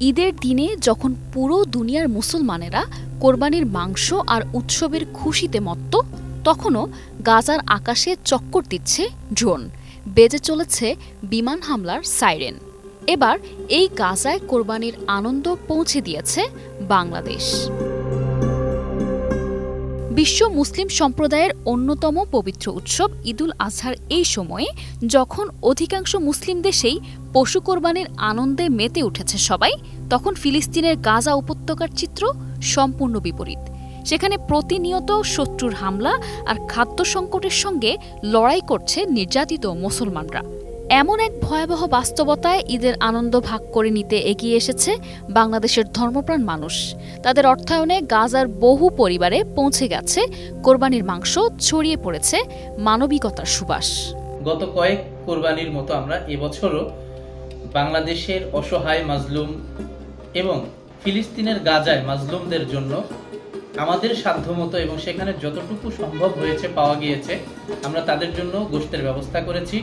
ঈদের দিনে যখন পুরো দুনিয়ার মুসলমানেরা কোরবানির মাংস আর উৎসবের খুশিতে মত্ত, তখনও গাজার আকাশে চক্কর দিচ্ছে ড্রোন, বেজে চলেছে বিমান হামলার সাইরেন। এবার এই গাজায় কোরবানির আনন্দ পৌঁছে দিয়েছে বাংলাদেশ। বিশ্ব মুসলিম সম্প্রদায়ের অন্যতম পবিত্র উৎসব ঈদুল আজহার এই সময়ে যখন অধিকাংশ মুসলিম দেশেই পশু কোরবানির আনন্দে মেতে উঠেছে সবাই, তখন ফিলিস্তিনের গাজা উপত্যকার চিত্র সম্পূর্ণ বিপরীত। সেখানে প্রতিনিয়ত শত্রুর হামলা আর খাদ্য সংকটের সঙ্গে লড়াই করছে নির্যাতিত মুসলমানরা। এমন এক ভয়াবহ বাস্তবতায় ঈদের আনন্দ ভাগ করে নিতে এগিয়ে এসেছে বাংলাদেশের ধর্মপ্রাণ মানুষ। তাদের অর্থায়নে গাজার বহু পরিবারে পৌঁছে গেছে কোরবানির মাংস, ছড়িয়ে পড়েছে মানবিকতার সুবাস। গত কয়েক কোরবানির মতো আমরা এবছরও বাংলাদেশের অসহায় মাজলুম এবং ফিলিস্তিনের গাজায় মাজলুমদের জন্য আমাদের সাধ্যমতো এবং সেখানে যতটুকু সম্ভব হয়েছে পাওয়া গিয়েছে আমরা তাদের জন্য গোশতের ব্যবস্থা করেছি।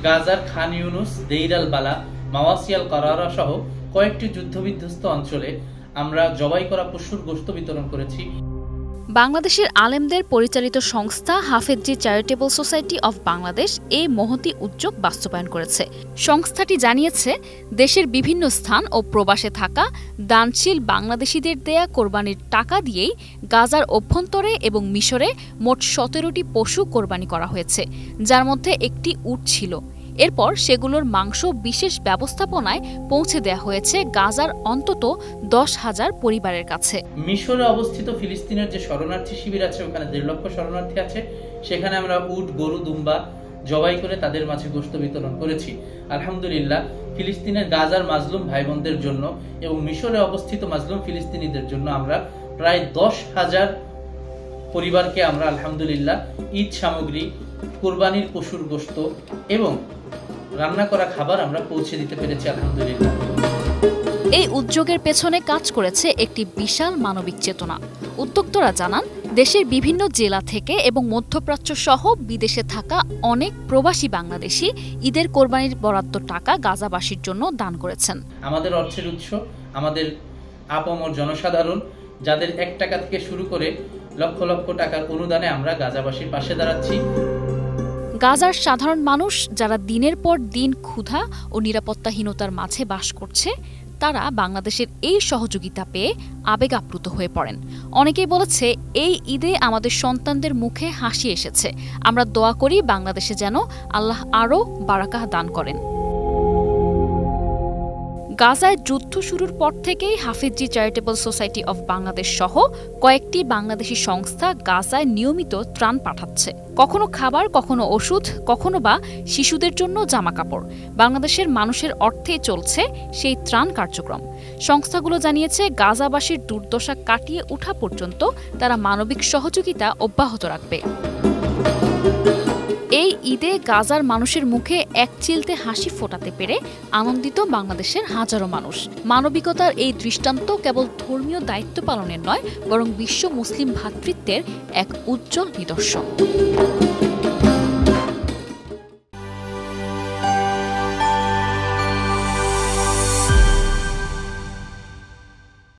গাজার খান ইউনুস, দেইর আল বালা, মাওয়াসিয়াল কারারা সহ কয়েকটি যুদ্ধবিধ্বস্ত অঞ্চলে আমরা জবাই করা পশুর গোশত বিতরণ করেছি। বাংলাদেশের আলেমদের পরিচালিত সংস্থা Hafezi charitable society of Bangladesh এই মহতী উদ্যোগ বাস্তবায়ন করেছে। সংস্থাটি জানিয়েছে, দেশের বিভিন্ন স্থান ও প্রবাসে থাকা দানশীল বাংলাদেশিদের দেয়া কোরবানির টাকা দিয়েই গাজার অভ্যন্তরে এবং মিশরে মোট 17টি পশু কোরবানি করা হয়েছে, যার মধ্যে একটি উট ছিল। এরপর সেগুলোর মাংস বিশেষ ব্যবস্থাপনায় পৌঁছে দেয়া হয়েছে গাজার অন্তত 10,000 পরিবারের কাছে। মিশরে অবস্থিত ফিলিস্তিনের যে শরণার্থী শিবির আছে, ওখানে 1.5 লক্ষ শরণার্থী আছে, সেখানে আমরা উট, গরু, দুম্বা জবাই করে তাদের মাঝে গোশত বিতরণ করেছি। আলহামদুলিল্লাহ, ফিলিস্তিনের গাজার মাজলুম ভাই বোনদের জন্য এবং মিশরে অবস্থিত মাজলুম ফিলিস্তিনিদের জন্য আমরা প্রায় 10,000 পরিবারকে আমরা আলহামদুলিল্লাহ ঈদ সামগ্রী, কোরবানির পশুর গোশত এবং রান্না করা খাবার আমরা পৌঁছে দিতে পেরেছি আলহামদুলিল্লাহ। এই উদ্যোগের পেছনে কাজ করেছে একটি বিশাল মানবিক চেতনা। উদ্যোক্তারা জানান, দেশের বিভিন্ন জেলা থেকে এবং মধ্যপ্রাচ্য সহ বিদেশে থাকা অনেক প্রবাসী বাংলাদেশি ঈদের কোরবানির বরাদ্দ টাকা গাজাবাসীর জন্য দান করেছেন। আমাদের অর্থের উৎস আমাদের আপামর জনসাধারণ, যাদের 1 টাকা থেকে শুরু করে লক্ষ লক্ষ টাকার অনুদানে আমরা গাজাবাসীর পাশে দাঁড়াচ্ছি। গাজার সাধারণ মানুষ, যারা দিনের পর দিন ক্ষুধা ও নিরাপত্তাহীনতার মাঝে বাস করছে, তারা বাংলাদেশের এই সহযোগিতা পেয়ে আবেগ আপ্লুত হয়ে পড়েন। অনেকেই বলেছে, এই ঈদে আমাদের সন্তানদের মুখে হাসি এসেছে। আমরা দোয়া করি বাংলাদেশে যেন আল্লাহ আরও বারাকাহ দান করেন। গাজায় যুদ্ধ শুরুর পর থেকেই Hafezi charitable society of Bangladesh সহ কয়েকটি বাংলাদেশি সংস্থা গাজায় নিয়মিত ত্রাণ পাঠাচ্ছে। কখনো খাবার, কখনো ওষুধ, কখনো বা শিশুদের জন্য জামাকাপড়। বাংলাদেশের মানুষের অর্থে চলছে সেই ত্রাণ কার্যক্রম। সংস্থাগুলো জানিয়েছে, গাজাবাসীর দুর্দশা কাটিয়ে ওঠা পর্যন্ত তারা মানবিক সহযোগিতা অব্যাহত রাখবে। এই ঈদে গাজার মানুষের মুখে একচিলতে হাসি ফোটাতে পেরে আনন্দিত বাংলাদেশের হাজারো মানুষ। মানবিকতার এই দৃষ্টান্ত কেবল ধর্মীয় দায়িত্ব পালনের নয়, বরং বিশ্ব মুসলিম ভ্রাতৃত্বের এক উজ্জ্বল নিদর্শন।